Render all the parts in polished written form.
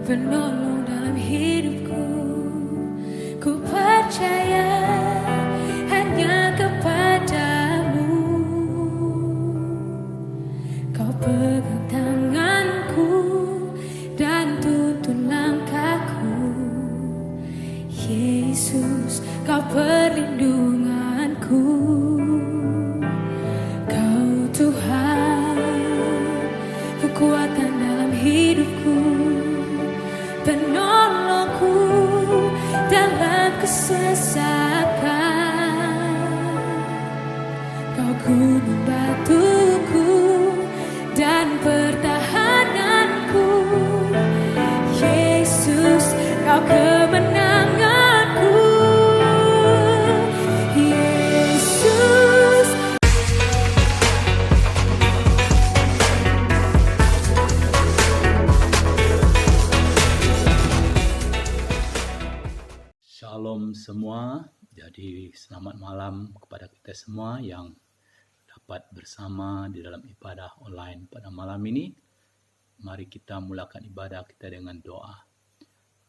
penolong dalam hidupku. Ku percaya hanya kepadamu. Kau pegang tanganku dan tuntun langkahku. Yesus, Kau perlindunganku. Kau Tuhan, kekuatan dalam hidupku, penolongku dalam kesesakan. Kau gunung batuku dan pertahananku. Yesus, Kau kemenanganku. Yesus. Shalom semua, Jadi selamat malam kepada kita semua yang dapat bersama di dalam ibadah online pada malam ini. Mari kita mulakan ibadah kita dengan doa.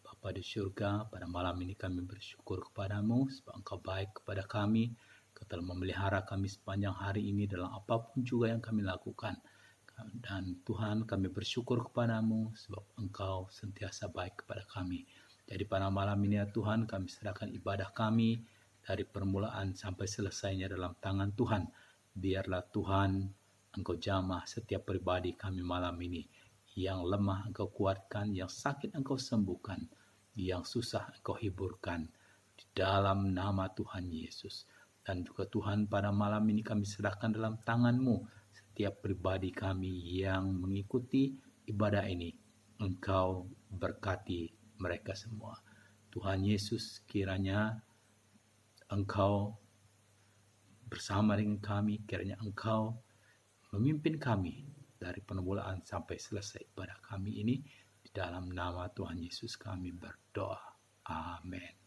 Bapa di surga, pada malam ini kami bersyukur kepadamu sebab Engkau baik kepada kami. Engkau telah memelihara kami sepanjang hari ini dalam apapun juga yang kami lakukan. Dan Tuhan, kami bersyukur kepadamu sebab Engkau sentiasa baik kepada kami. Jadi pada malam ini ya Tuhan, kami serahkan ibadah kami dari permulaan sampai selesainya dalam tangan Tuhan. Biarlah Tuhan Engkau jamah setiap pribadi kami malam ini. Yang lemah Engkau kuatkan, yang sakit Engkau sembuhkan, yang susah Engkau hiburkan. Di dalam nama Tuhan Yesus. Dan juga Tuhan pada malam ini kami serahkan dalam tangan-Mu setiap pribadi kami yang mengikuti ibadah ini. Engkau berkati mereka semua. Tuhan Yesus, kiranya Engkau bersama dengan kami, kiranya Engkau memimpin kami dari permulaan sampai selesai ibadah kami ini. Di dalam nama Tuhan Yesus kami berdoa. Amin.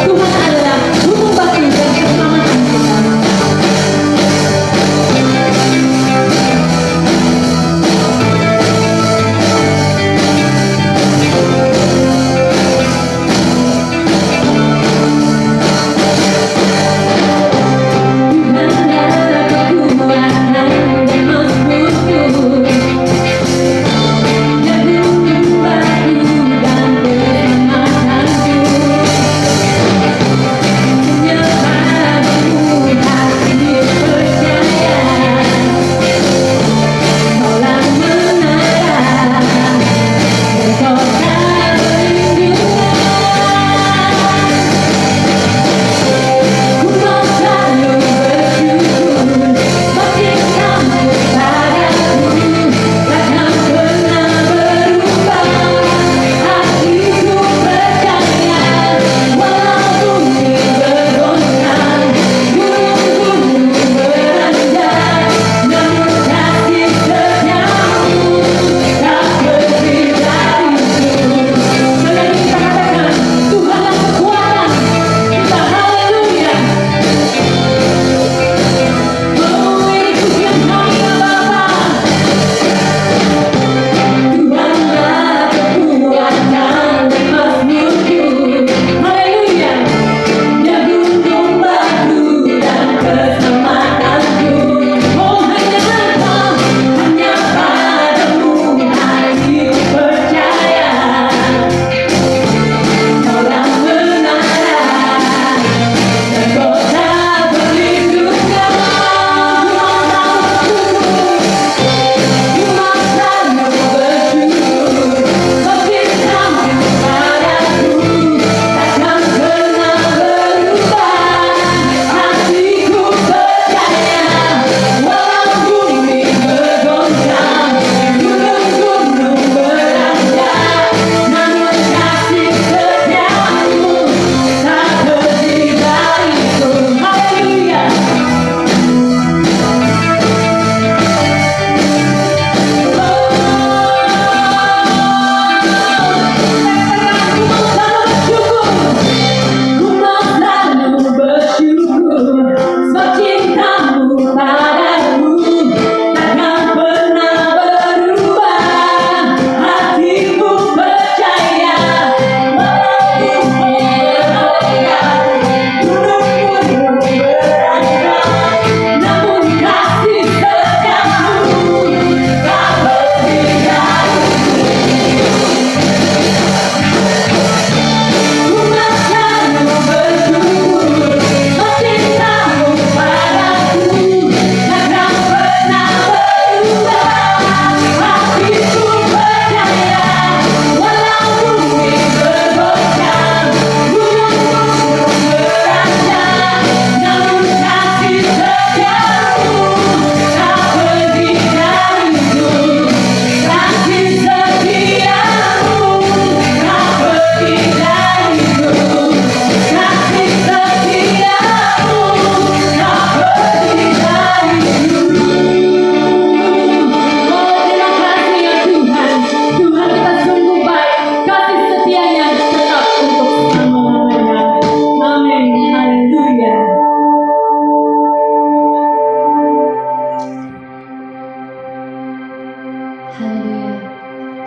Tuhan adalah gunung batu dan keselamatan kita.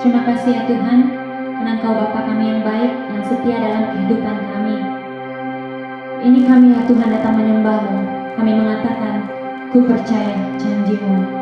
Terima kasih ya Tuhan, karena Engkau Bapa kami yang baik, yang setia dalam kehidupan kami. Ini kami ya Tuhan datang menyembah-Mu. Kami mengatakan, ku percaya janji-Mu.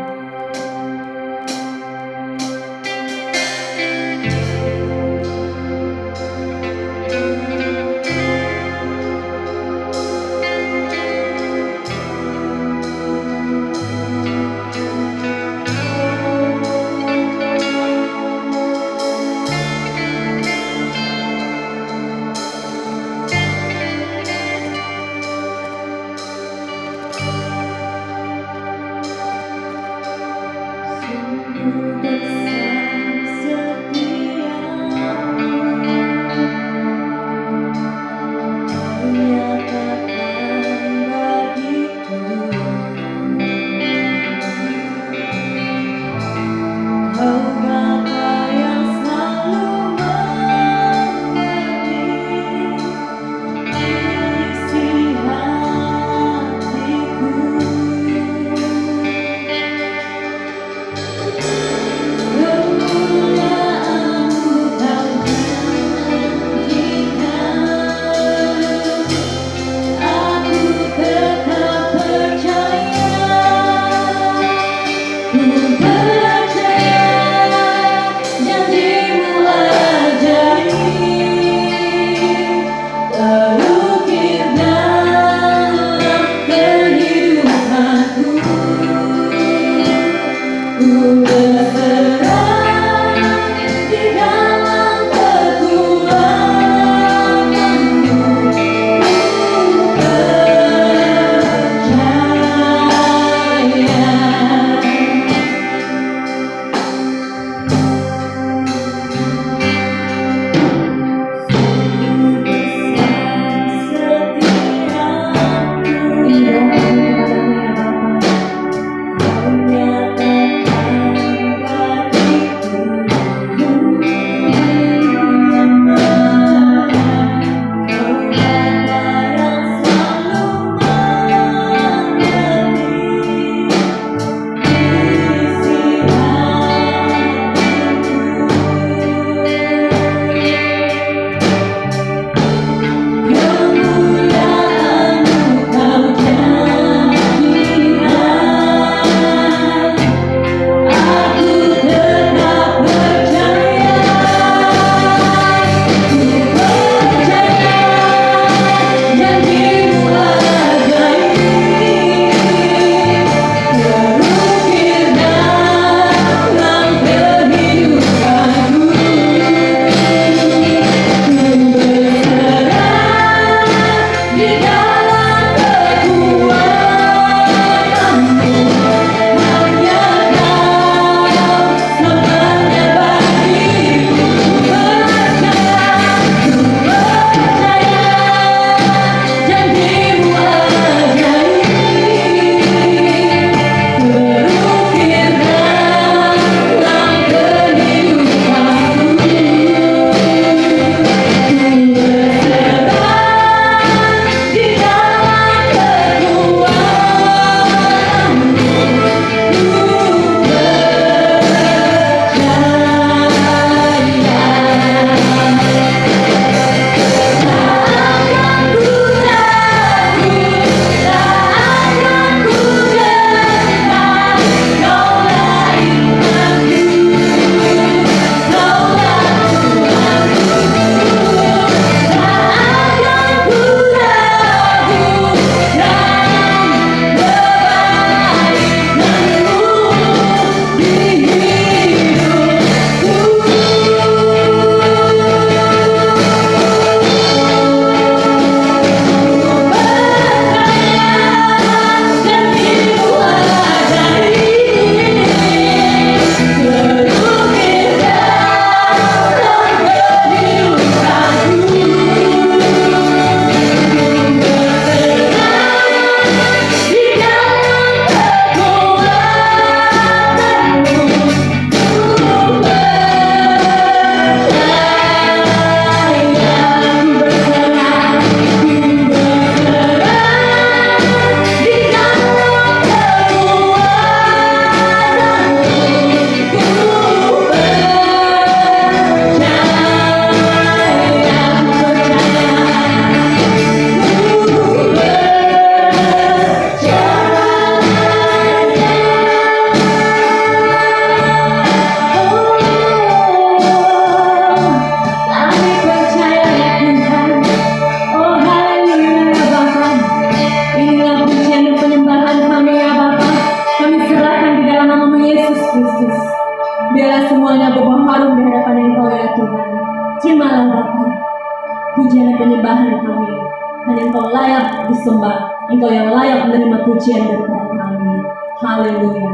disembah. Engkau yang layak menerima pujian daripada kami. Haleluya.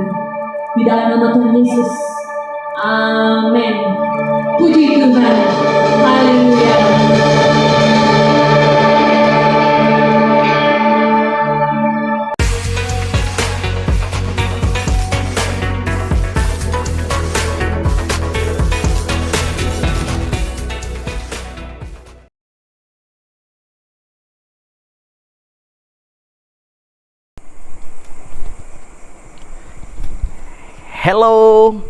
Di dalam nama Tuhan Yesus. Amin. Puji Tuhan. Haleluya. Hello,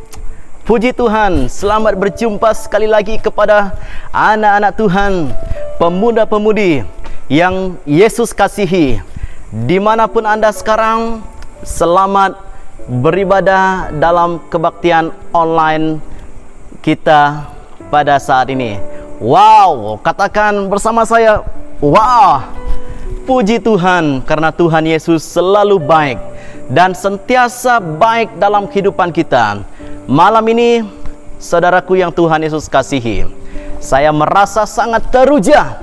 puji Tuhan, selamat berjumpa sekali lagi kepada anak-anak Tuhan, pemuda-pemudi yang Yesus kasihi. Dimanapun Anda sekarang, selamat beribadah dalam kebaktian online kita pada saat ini. Wow, katakan bersama saya, wow, puji Tuhan, karena Tuhan Yesus selalu baik dan sentiasa baik dalam kehidupan kita. Malam ini, saudaraku yang Tuhan Yesus kasihi, saya merasa sangat teruja,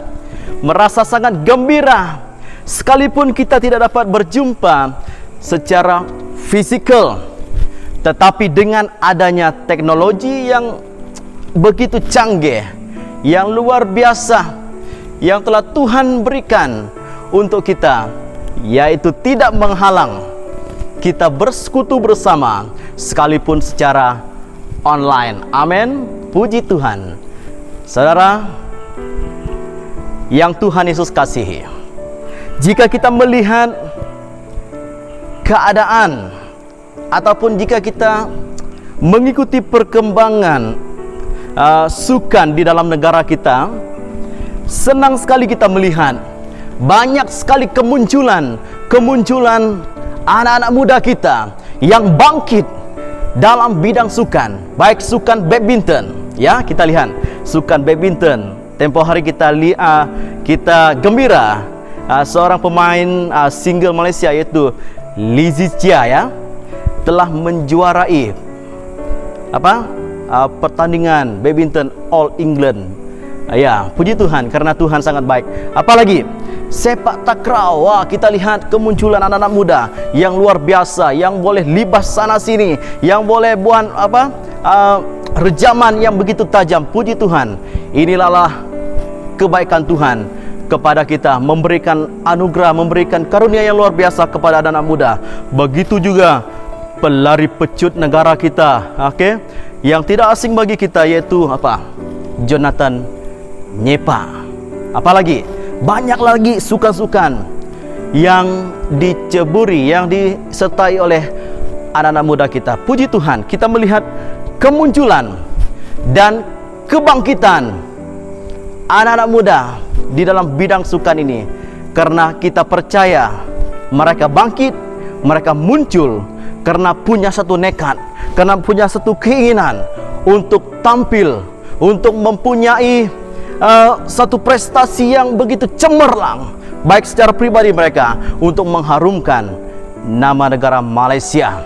merasa sangat gembira, sekalipun kita tidak dapat berjumpa secara fisikal, tetapi dengan adanya teknologi yang begitu canggih, yang luar biasa, yang telah Tuhan berikan untuk kita, yaitu tidak menghalang kita bersekutu bersama sekalipun secara online. Amin. Puji Tuhan. Saudara yang Tuhan Yesus kasihi, jika kita melihat keadaan ataupun jika kita mengikuti perkembangan sukan di dalam negara kita, senang sekali kita melihat banyak sekali kemunculan anak-anak muda kita yang bangkit dalam bidang sukan, baik sukan badminton. Ya, kita lihat sukan badminton. Tempoh hari kita gembira seorang pemain single Malaysia, yaitu Lizzie Chia, ya, telah menjuarai pertandingan badminton All England. Ya, puji Tuhan, karena Tuhan sangat baik. Apalagi sepak takraw, wah, kita lihat kemunculan anak-anak muda yang luar biasa, yang boleh libas sana sini, yang boleh buat rejaman yang begitu tajam. Puji Tuhan, inilah kebaikan Tuhan kepada kita, memberikan anugerah, memberikan karunia yang luar biasa kepada anak-anak muda. Begitu juga pelari pecut negara kita, yang tidak asing bagi kita, yaitu Jonathan Nyepa. Apalagi banyak lagi sukan-sukan yang diceburi, yang disertai oleh anak-anak muda kita. Puji Tuhan, kita melihat kemunculan dan kebangkitan anak-anak muda di dalam bidang sukan ini, karena kita percaya mereka bangkit, mereka muncul karena punya satu nekat, karena punya satu keinginan untuk tampil, untuk mempunyai satu prestasi yang begitu cemerlang, baik secara pribadi mereka, untuk mengharumkan nama negara Malaysia.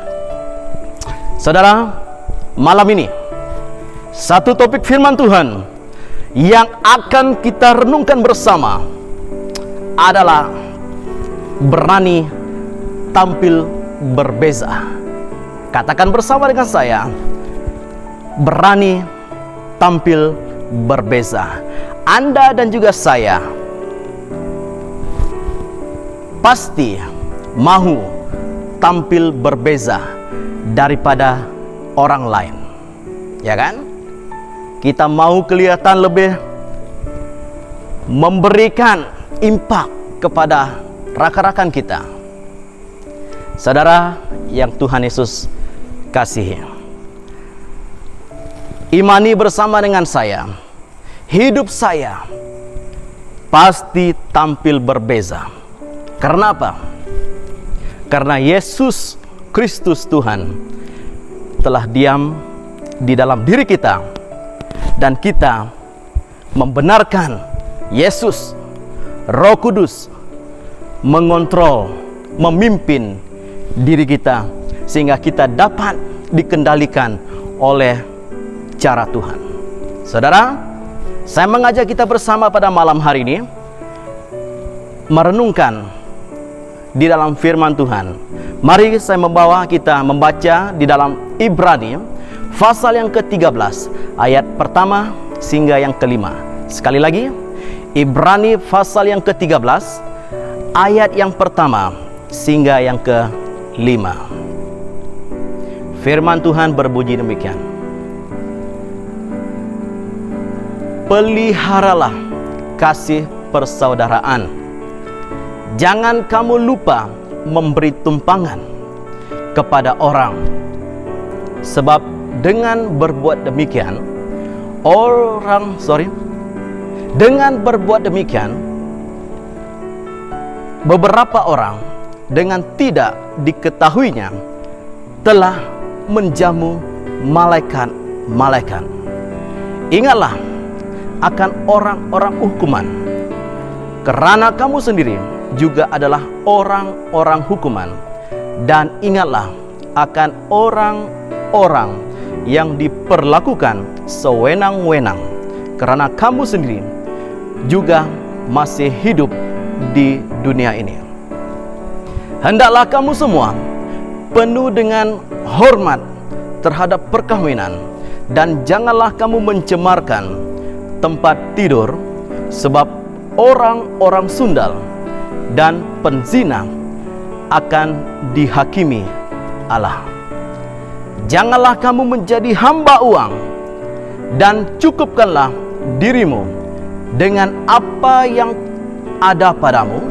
Saudara, malam ini satu topik firman Tuhan yang akan kita renungkan bersama adalah berani tampil berbeza. Katakan bersama dengan saya, berani tampil berbeza. Anda dan juga saya pasti mahu tampil berbeza daripada orang lain, ya kan? Kita mau kelihatan lebih memberikan impak kepada rakan-rakan kita. Saudara yang Tuhan Yesus kasihi, imani bersama dengan saya, hidup saya pasti tampil berbeza. Karena apa? Karena Yesus Kristus Tuhan telah diam di dalam diri kita, dan kita membenarkan Yesus, Roh Kudus mengontrol, memimpin diri kita, sehingga kita dapat dikendalikan oleh cara Tuhan. Saudara, saya mengajak kita bersama pada malam hari ini merenungkan di dalam firman Tuhan. Mari saya membawa kita membaca di dalam Ibrani pasal yang ke-13 ayat pertama hingga yang kelima. Sekali lagi, Ibrani pasal yang ke-13 ayat yang pertama hingga yang kelima. Firman Tuhan berbunyi demikian. Peliharalah kasih persaudaraan. Jangan kamu lupa memberi tumpangan kepada orang, sebab dengan berbuat demikian beberapa orang dengan tidak diketahuinya telah menjamu malaikat-malaikat. Ingatlah akan orang-orang hukuman, kerana kamu sendiri juga adalah orang-orang hukuman. Dan ingatlah akan orang-orang yang diperlakukan sewenang-wenang, kerana kamu sendiri juga masih hidup di dunia ini. Hendaklah kamu semua penuh dengan hormat terhadap perkahwinan, dan janganlah kamu mencemarkan tempat tidur, sebab orang-orang sundal dan penzina akan dihakimi Allah. Janganlah kamu menjadi hamba uang, dan cukupkanlah dirimu dengan apa yang ada padamu,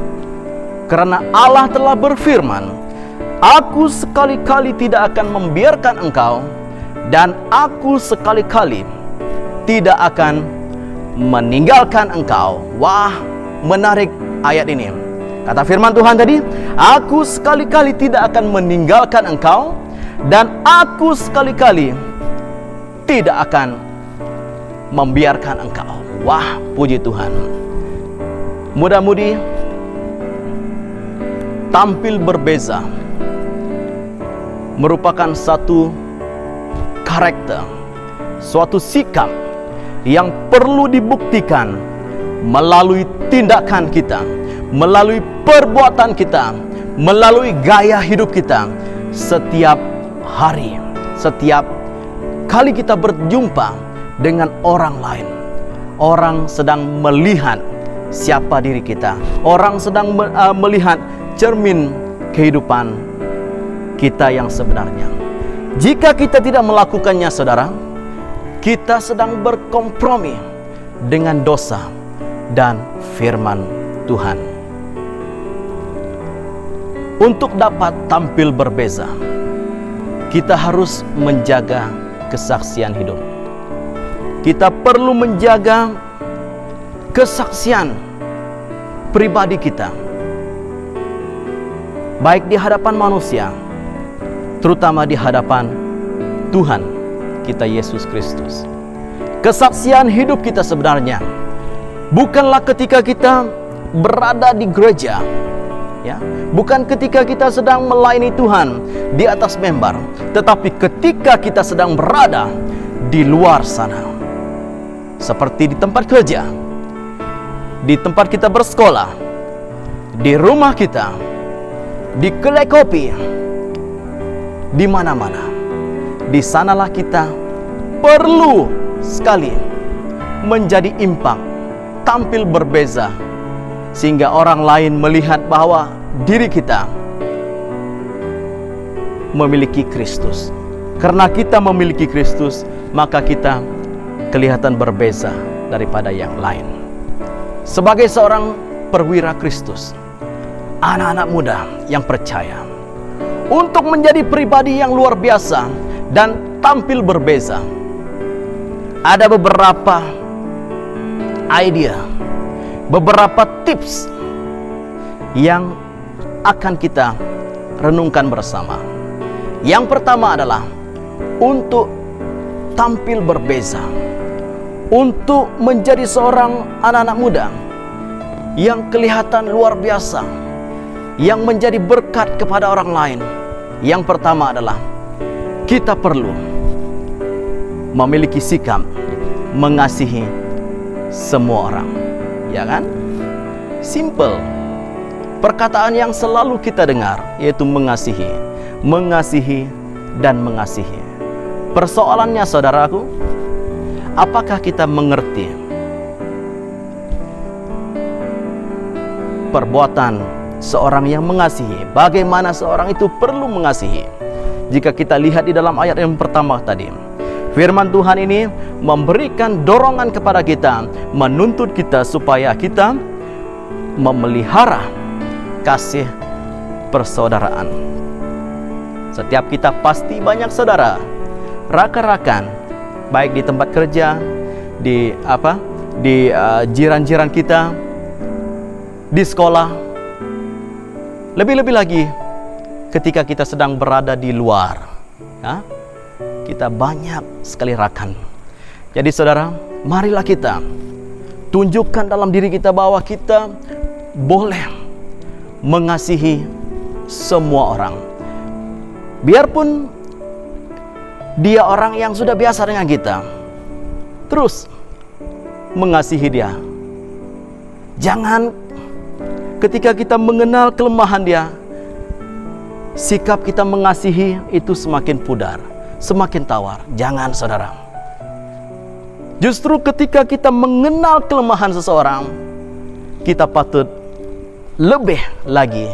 kerana Allah telah berfirman, Aku sekali-kali tidak akan membiarkan engkau, dan Aku sekali-kali tidak akan meninggalkan engkau. Wah, menarik ayat ini. Kata firman Tuhan tadi, Aku sekali-kali tidak akan meninggalkan engkau, dan Aku sekali-kali tidak akan membiarkan engkau. Wah, puji Tuhan. Muda-mudi tampil berbeza merupakan satu karakter, suatu sikap yang perlu dibuktikan melalui tindakan kita, melalui perbuatan kita, melalui gaya hidup kita setiap hari, setiap kali kita berjumpa dengan orang lain. Orang sedang melihat siapa diri kita, orang sedang melihat cermin kehidupan kita yang sebenarnya. Jika kita tidak melakukannya, saudara, kita sedang berkompromi dengan dosa dan firman Tuhan. Untuk dapat tampil berbeza, kita harus menjaga kesaksian hidup. Kita perlu menjaga kesaksian pribadi kita, baik di hadapan manusia, terutama di hadapan Tuhan kita Yesus Kristus. Kesaksian hidup kita sebenarnya bukanlah ketika kita berada di gereja, ya, bukan ketika kita sedang melayani Tuhan di atas mimbar, tetapi ketika kita sedang berada di luar sana, seperti di tempat kerja, di tempat kita bersekolah, di rumah kita, di kedai kopi, di mana-mana. Di sanalah kita perlu sekali menjadi impak, tampil berbeza, sehingga orang lain melihat bahwa diri kita memiliki Kristus. Karena kita memiliki Kristus, maka kita kelihatan berbeza daripada yang lain. Sebagai seorang perwira Kristus, anak-anak muda yang percaya, untuk menjadi pribadi yang luar biasa dan tampil berbeza, ada beberapa idea, beberapa tips yang akan kita renungkan bersama. Yang pertama adalah untuk tampil berbeza, untuk menjadi seorang anak-anak muda yang kelihatan luar biasa, yang menjadi berkat kepada orang lain. Yang pertama adalah kita perlu memiliki sikap mengasihi semua orang, ya kan? Simple, perkataan yang selalu kita dengar, yaitu mengasihi, mengasihi, dan mengasihi. Persoalannya saudaraku, apakah kita mengerti perbuatan seorang yang mengasihi? Bagaimana seorang itu perlu mengasihi? Jika kita lihat di dalam ayat yang pertama tadi, firman Tuhan ini memberikan dorongan kepada kita, menuntut kita supaya kita memelihara kasih persaudaraan. Setiap kita pasti banyak saudara, rakan-rakan, baik di tempat kerja, di jiran-jiran kita, di sekolah. Lebih-lebih lagi ketika kita sedang berada di luar, ya, kita banyak sekali rakan. Jadi saudara, marilah kita tunjukkan dalam diri kita bahwa kita boleh mengasihi semua orang. Biarpun dia orang yang sudah biasa dengan kita, terus mengasihi dia. Jangan ketika kita mengenal kelemahan dia, sikap kita mengasihi itu semakin pudar, semakin tawar. Jangan saudara. Justru ketika kita mengenal kelemahan seseorang, kita patut lebih lagi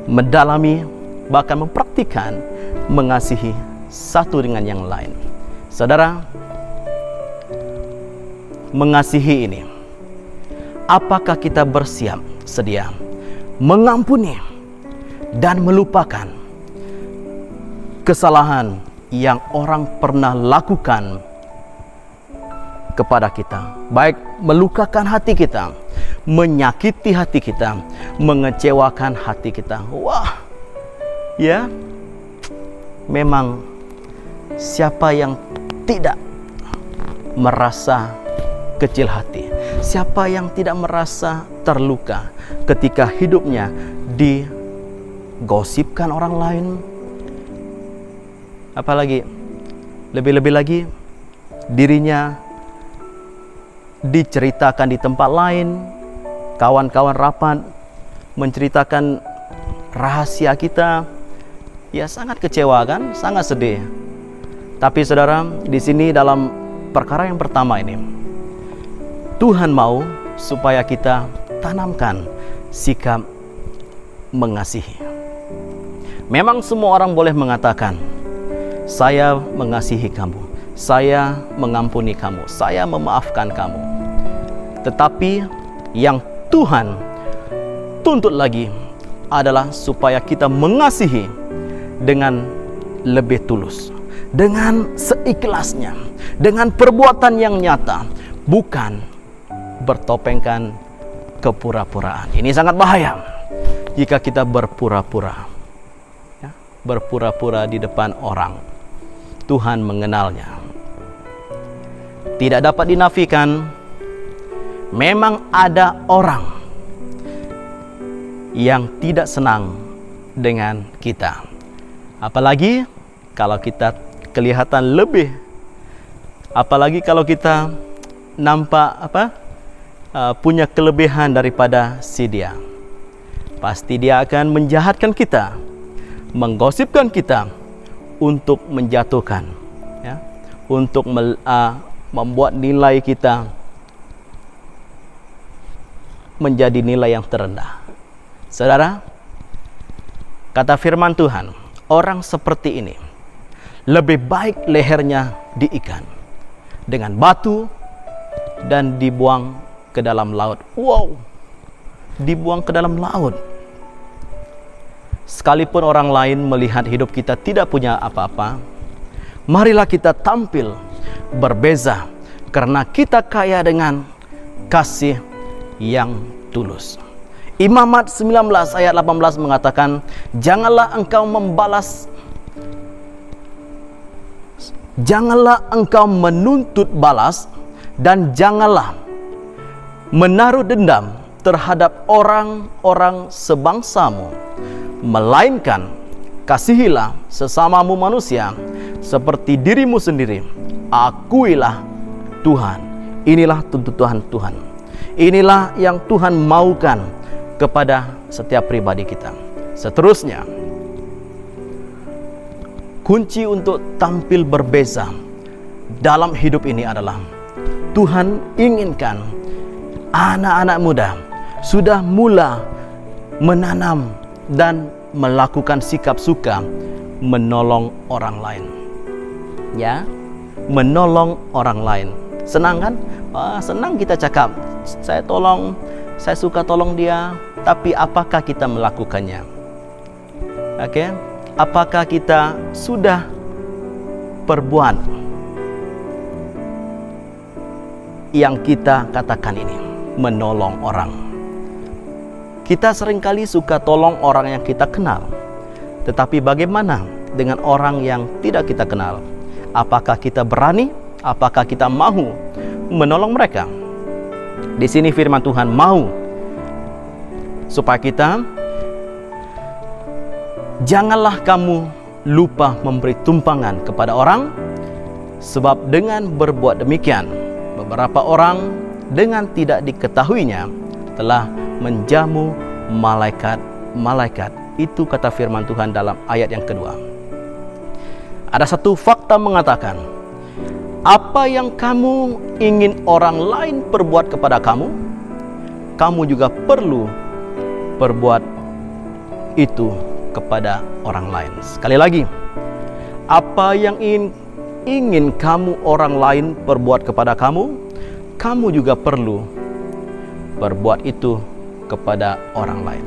mendalami, bahkan mempraktikkan mengasihi satu dengan yang lain. Saudara, mengasihi ini, apakah kita bersiap sedia mengampuni dan melupakan kesalahan yang orang pernah lakukan kepada kita, baik melukakan hati kita, menyakiti hati kita, mengecewakan hati kita? Wah, ya, memang siapa yang tidak merasa kecil hati, siapa yang tidak merasa terluka ketika hidupnya digosipkan orang lain, apalagi lebih-lebih lagi dirinya diceritakan di tempat lain, kawan-kawan rapat menceritakan rahasia kita. Ya, sangat kecewa kan, sangat sedih. Tapi saudara, di sini dalam perkara yang pertama ini, Tuhan mau supaya kita tanamkan sikap mengasihi. Memang semua orang boleh mengatakan, saya mengasihi kamu, saya mengampuni kamu, saya memaafkan kamu. Tetapi yang Tuhan tuntut lagi adalah supaya kita mengasihi dengan lebih tulus, dengan seikhlasnya, dengan perbuatan yang nyata, bukan bertopengkan kepura-puraan. Ini sangat bahaya jika kita berpura-pura, ya, berpura-pura di depan orang. Tuhan mengenalnya. Tidak dapat dinafikan, memang ada orang yang tidak senang dengan kita. Apalagi kalau kita kelihatan lebih, apalagi kalau kita nampak punya kelebihan daripada si dia. Pasti dia akan menjahatkan kita, menggosipkan kita untuk menjatuhkan, ya, untuk membuat nilai kita menjadi nilai yang terendah. Saudara, kata firman Tuhan, orang seperti ini lebih baik lehernya diikat dengan batu dan dibuang ke dalam laut. Wow, dibuang ke dalam laut. Sekalipun orang lain melihat hidup kita tidak punya apa-apa, marilah kita tampil berbeza karena kita kaya dengan kasih yang tulus. Imamat 19 ayat 18 mengatakan, janganlah engkau menuntut balas, dan janganlah menaruh dendam terhadap orang-orang sebangsamu, melainkan kasihilah sesamamu manusia seperti dirimu sendiri. Akuilah Tuhan. Inilah tuntutan Tuhan. Inilah yang Tuhan maukan kepada setiap pribadi kita. Seterusnya, kunci untuk tampil berbeza dalam hidup ini adalah Tuhan inginkan anak-anak muda sudah mula menanam dan melakukan sikap suka menolong orang lain. Ya, menolong orang lain. Senang kan? Wah, senang kita cakap, saya suka tolong dia, tapi apakah kita melakukannya? Oke? Apakah kita sudah perbuat yang kita katakan ini, menolong orang? Kita seringkali suka tolong orang yang kita kenal, tetapi bagaimana dengan orang yang tidak kita kenal? Apakah kita berani? Apakah kita mau menolong mereka? Di sini firman Tuhan mau supaya kita, janganlah kamu lupa memberi tumpangan kepada orang, sebab dengan berbuat demikian beberapa orang dengan tidak diketahuinya telah menjamu malaikat-malaikat. Itu kata firman Tuhan dalam ayat yang kedua. Ada satu fakta mengatakan, apa yang kamu ingin orang lain perbuat kepada kamu, kamu juga perlu perbuat itu kepada orang lain. Sekali lagi, apa yang ingin kamu orang lain perbuat kepada kamu, kamu juga perlu perbuat itu kepada orang lain.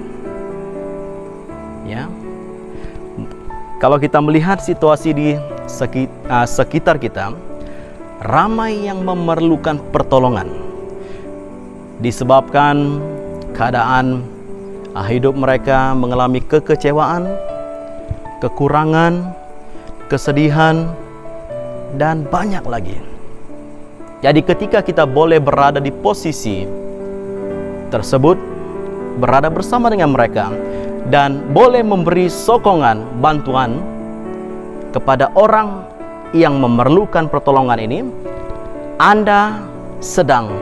Ya. Kalau kita melihat situasi di sekitar kita, ramai yang memerlukan pertolongan disebabkan keadaan hidup mereka mengalami kekecewaan, kekurangan, kesedihan, dan banyak lagi. Jadi ketika kita boleh berada di posisi tersebut, berada bersama dengan mereka, dan boleh memberi sokongan, bantuan kepada orang yang memerlukan pertolongan ini, Anda sedang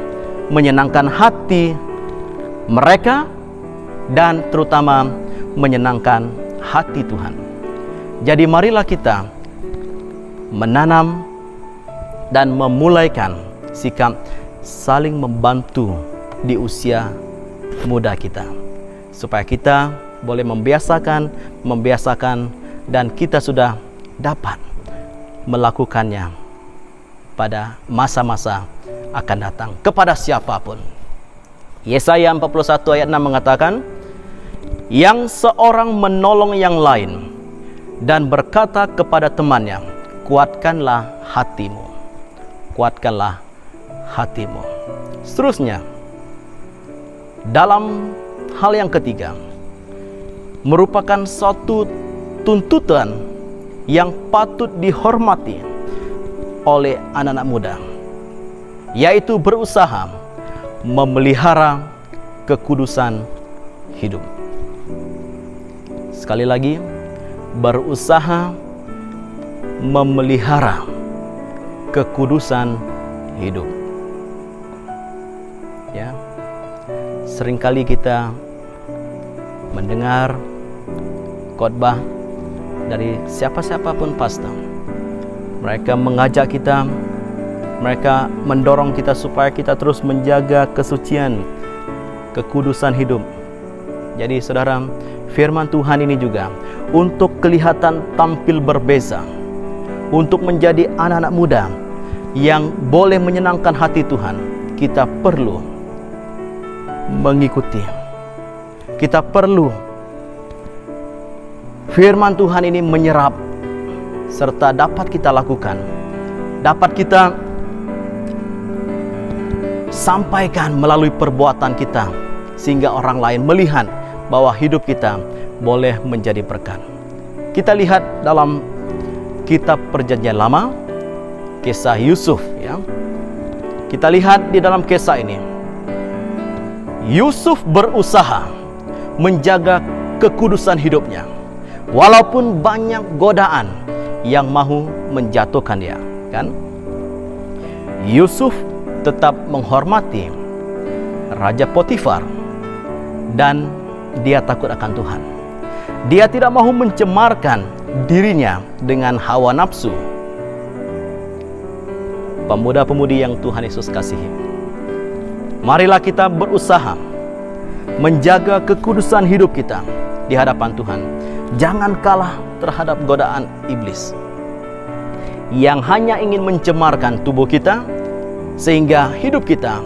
menyenangkan hati mereka dan terutama menyenangkan hati Tuhan. Jadi marilah kita menanam dan memulaikan sikap saling membantu di usia muda kita, supaya kita boleh membiasakan dan kita sudah dapat melakukannya pada masa-masa akan datang kepada siapapun. Yesaya 41 ayat 6 mengatakan, yang seorang menolong yang lain dan berkata kepada temannya, kuatkanlah hatimu. Kuatkanlah hatimu. Seterusnya, dalam hal yang ketiga, merupakan suatu tuntutan yang patut dihormati oleh anak-anak muda, yaitu berusaha memelihara kekudusan hidup. Sekali lagi, berusaha memelihara kekudusan hidup. Ya, seringkali kita mendengar khotbah dari siapa-siapa pun pastor. Mereka mengajak kita, mereka mendorong kita supaya kita terus menjaga kesucian, kekudusan hidup. Jadi saudara, firman Tuhan ini juga untuk kelihatan tampil berbeza, untuk menjadi anak-anak muda yang boleh menyenangkan hati Tuhan, kita perlu mengikuti. Kita perlu firman Tuhan ini menyerap serta dapat kita lakukan, dapat kita sampaikan melalui perbuatan kita, sehingga orang lain melihat bahwa hidup kita boleh menjadi berkat. Kita lihat dalam kitab Perjanjian Lama, kisah Yusuf, ya. Kita lihat di dalam kisah ini, Yusuf berusaha menjaga kekudusan hidupnya, walaupun banyak godaan yang mahu menjatuhkan dia, kan? Yusuf tetap menghormati Raja Potifar dan dia takut akan Tuhan. Dia tidak mau mencemarkan dirinya dengan hawa nafsu. Pemuda-pemudi yang Tuhan Yesus kasihi, marilah kita berusaha menjaga kekudusan hidup kita di hadapan Tuhan. Jangan kalah terhadap godaan iblis yang hanya ingin mencemarkan tubuh kita sehingga hidup kita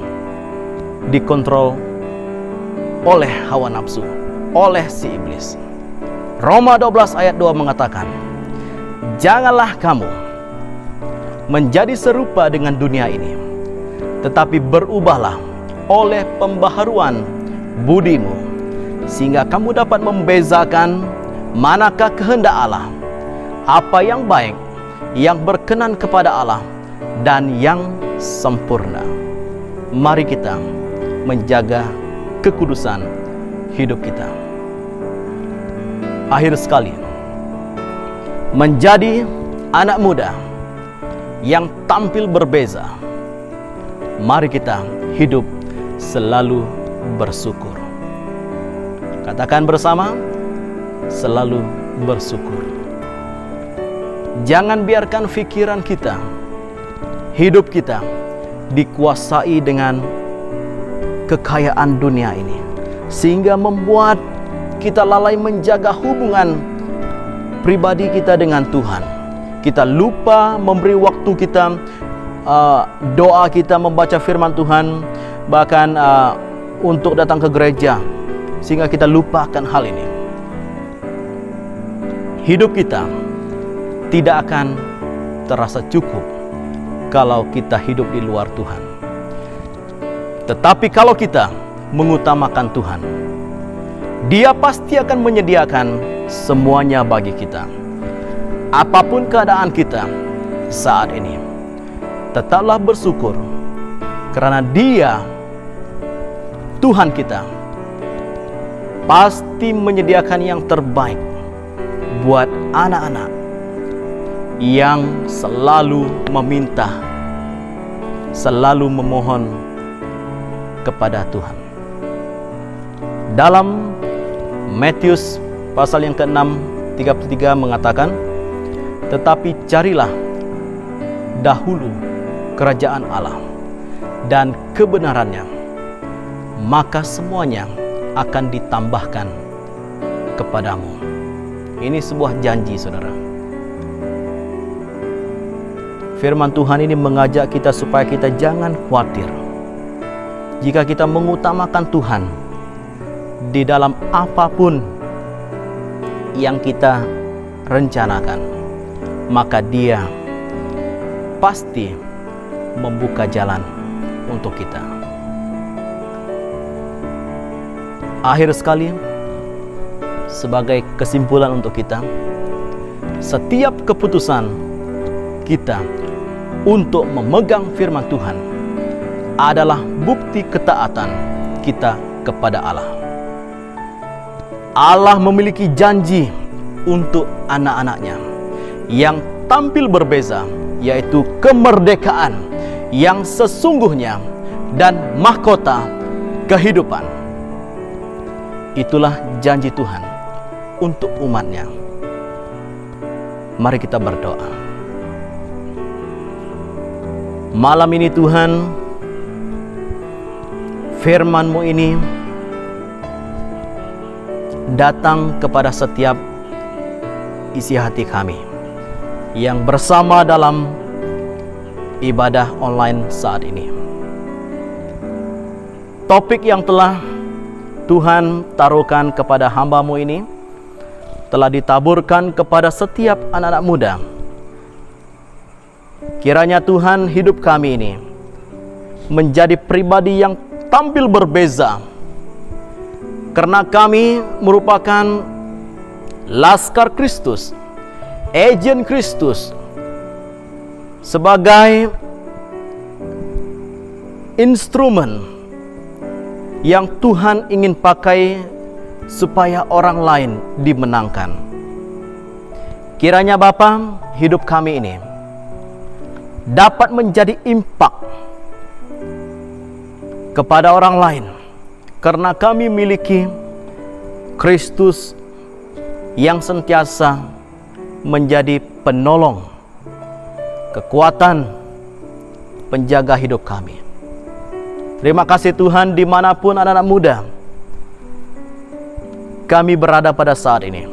dikontrol oleh hawa nafsu, oleh si iblis. Roma 12 ayat 2 mengatakan, janganlah kamu menjadi serupa dengan dunia ini, tetapi berubahlah oleh pembaharuan budimu, sehingga kamu dapat membezakan manakah kehendak Allah, apa yang baik, yang berkenan kepada Allah, dan yang sempurna. Mari kita menjaga kekudusan hidup kita. Akhir sekali, menjadi anak muda yang tampil berbeza, mari kita hidup selalu bersyukur. Katakan bersama, selalu bersyukur. Jangan biarkan pikiran kita, hidup kita dikuasai dengan kekayaan dunia ini, sehingga membuat kita lalai menjaga hubungan pribadi kita dengan Tuhan. Kita lupa memberi waktu kita, doa kita, membaca firman Tuhan, bahkan untuk datang ke gereja, sehingga kita lupakan hal ini. Hidup kita tidak akan terasa cukup kalau kita hidup di luar Tuhan. Tetapi kalau kita mengutamakan Tuhan, Dia pasti akan menyediakan semuanya bagi kita. Apapun keadaan kita saat ini, tetaplah bersyukur, karena Dia, Tuhan kita, pasti menyediakan yang terbaik buat anak-anak yang selalu meminta, selalu memohon kepada Tuhan. Dalam Matius pasal yang ke-6 33 mengatakan, tetapi carilah dahulu kerajaan Allah dan kebenarannya, maka semuanya akan ditambahkan kepadamu. Ini sebuah janji, saudara. Firman Tuhan ini mengajak kita supaya kita jangan khawatir. Jika kita mengutamakan Tuhan di dalam apapun yang kita rencanakan, maka Dia pasti membuka jalan untuk kita. Akhir sekali, sebagai kesimpulan untuk kita, setiap keputusan kita untuk memegang firman Tuhan adalah bukti ketaatan kita kepada Allah. Allah memiliki janji untuk anak-anaknya yang tampil berbeza, yaitu kemerdekaan yang sesungguhnya dan mahkota kehidupan. Itulah janji Tuhan untuk umatnya. Mari kita berdoa. Malam ini Tuhan, firman-Mu ini datang kepada setiap isi hati kami yang bersama dalam ibadah online saat ini. Topik yang telah Tuhan taruhkan kepada hamba-Mu ini telah ditaburkan kepada setiap anak-anak muda. Kiranya Tuhan, hidup kami ini menjadi pribadi yang tampil berbeza, karena kami merupakan laskar Kristus, agen Kristus, sebagai instrumen yang Tuhan ingin pakai supaya orang lain dimenangkan. Kiranya Bapa, hidup kami ini dapat menjadi impak kepada orang lain, karena kami miliki Kristus yang sentiasa menjadi penolong, kekuatan, penjaga hidup kami. Terima kasih Tuhan, dimanapun anak-anak muda kami berada pada saat ini.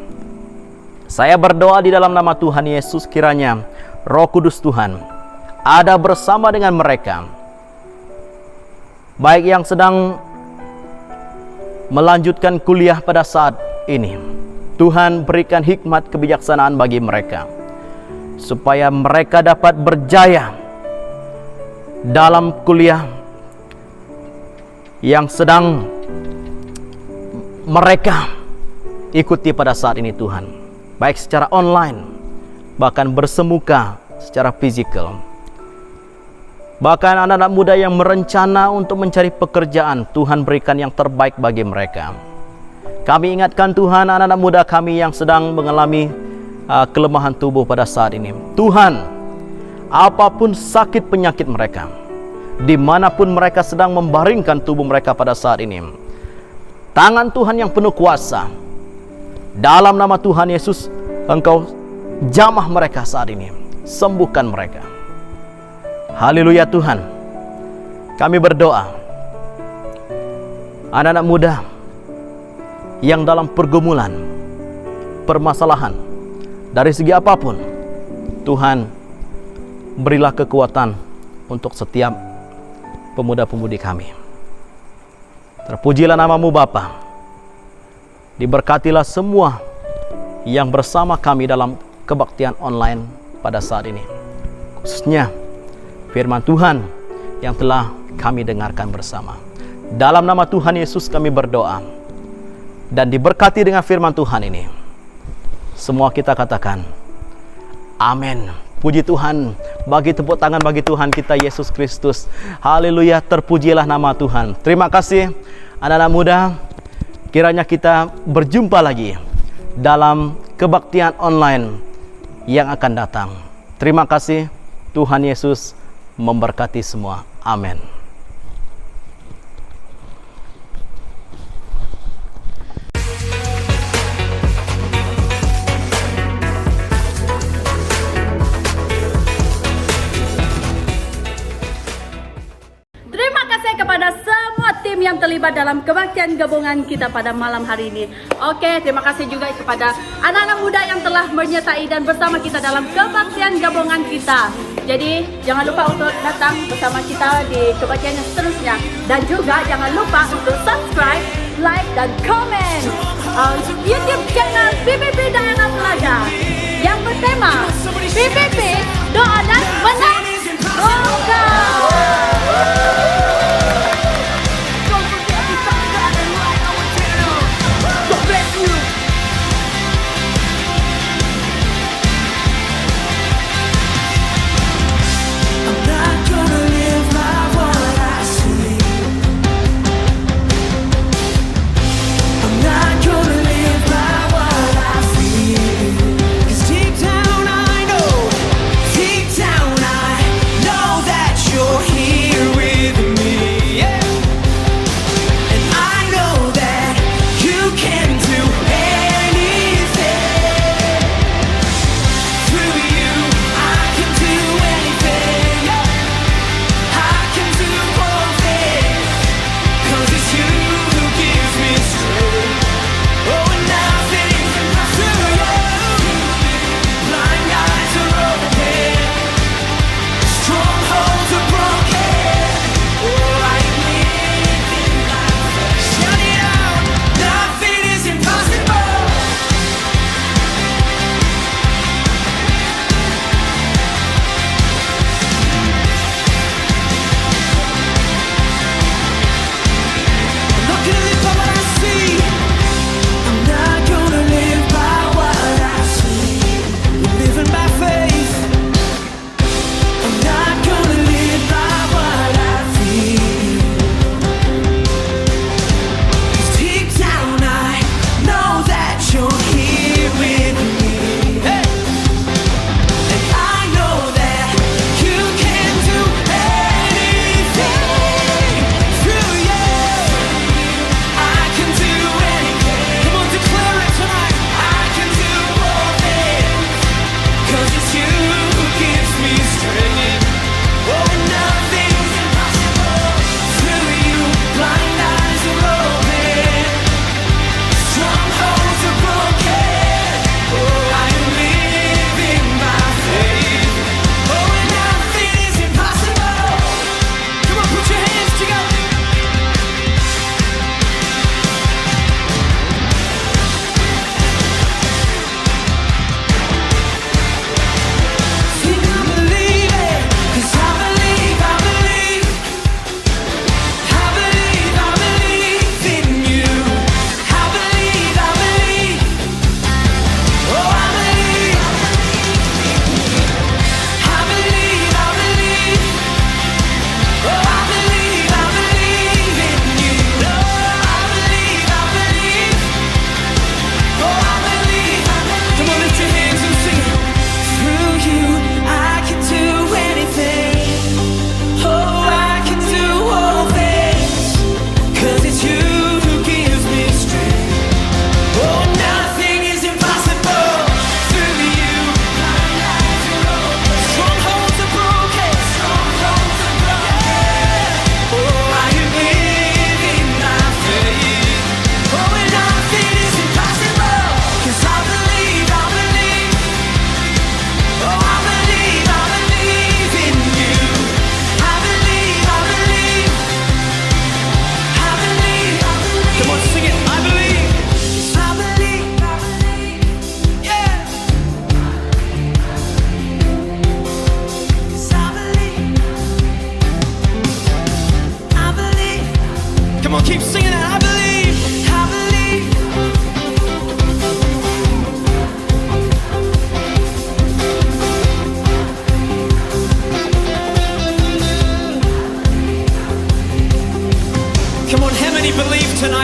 Saya berdoa di dalam nama Tuhan Yesus, kiranya Roh Kudus Tuhan ada bersama dengan mereka, baik yang sedang melanjutkan kuliah pada saat ini. Tuhan berikan hikmat kebijaksanaan bagi mereka, supaya mereka dapat berjaya dalam kuliah yang sedang mereka ikuti pada saat ini Tuhan, baik secara online, bahkan bersemuka secara fisikal. Bahkan anak-anak muda yang merencana untuk mencari pekerjaan, Tuhan berikan yang terbaik bagi mereka. Kami ingatkan Tuhan anak-anak muda kami yang sedang mengalami kelemahan tubuh pada saat ini. Tuhan, apapun sakit penyakit mereka, dimanapun mereka sedang membaringkan tubuh mereka pada saat ini, tangan Tuhan yang penuh kuasa, dalam nama Tuhan Yesus, Engkau jamah mereka saat ini, sembuhkan mereka. Haleluya Tuhan. Kami berdoa, anak-anak muda yang dalam pergumulan, permasalahan, dari segi apapun, Tuhan berilah kekuatan untuk setiap pemuda-pemudi kami. Terpujilah namamu Bapa. Diberkatilah semua yang bersama kami dalam kebaktian online pada saat ini, khususnya firman Tuhan yang telah kami dengarkan bersama. Dalam nama Tuhan Yesus kami berdoa, dan diberkati dengan firman Tuhan ini. Semua kita katakan amin. Puji Tuhan, bagi tepuk tangan bagi Tuhan kita Yesus Kristus. Haleluya, terpujilah nama Tuhan. Terima kasih anak-anak muda. Kiranya kita berjumpa lagi dalam kebaktian online yang akan datang. Terima kasih. Tuhan Yesus memberkati semua. Amin. Terima kasih kepada semua tim yang terlibat dalam kebaktian gabungan kita pada malam hari ini. Oke, terima kasih juga kepada anak-anak muda yang telah menyertai dan bersama kita dalam kebaktian gabungan kita. Jadi, jangan lupa untuk datang bersama kita di kebaktian yang seterusnya. Dan juga jangan lupa untuk subscribe, like, dan komen YouTube channel PPP Dayana Pelajar yang bertema PPP Doa dan Menang Deep down I know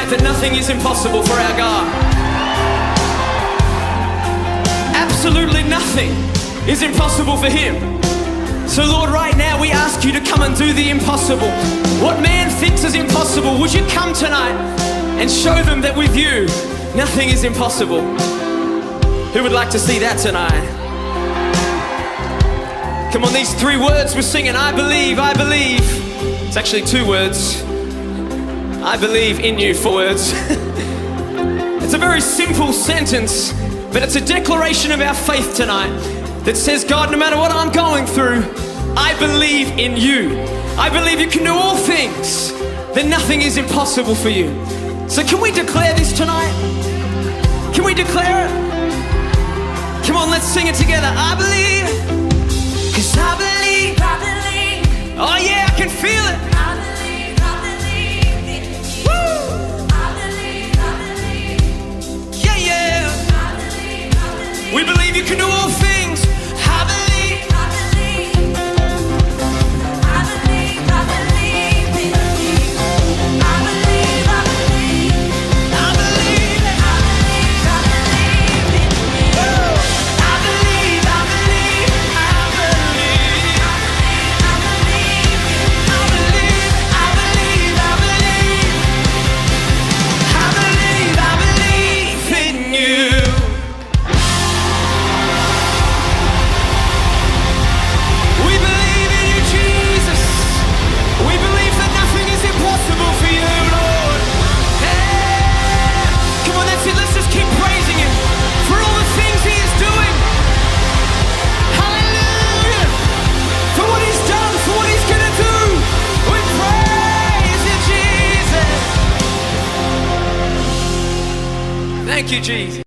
tonight that nothing is impossible for our God. Absolutely nothing is impossible for Him. So Lord, right now we ask you to come and do the impossible. What man thinks is impossible, would you come tonight and show them that with you, nothing is impossible? Who would like to see that tonight? Come on, these 3 words we're singing, I believe, I believe. It's actually 2 words. I believe in you, 4 words. It's a very simple sentence, but it's a declaration of our faith tonight that says, God, no matter what I'm going through, I believe in you. I believe you can do all things, that nothing is impossible for you. So can we declare this tonight? Can we declare it? Come on, let's sing it together. I believe, 'cause I believe, oh yeah, I can feel it. Yeah, yeah. We believe you can do all things. I believe. Thank you, Jesus.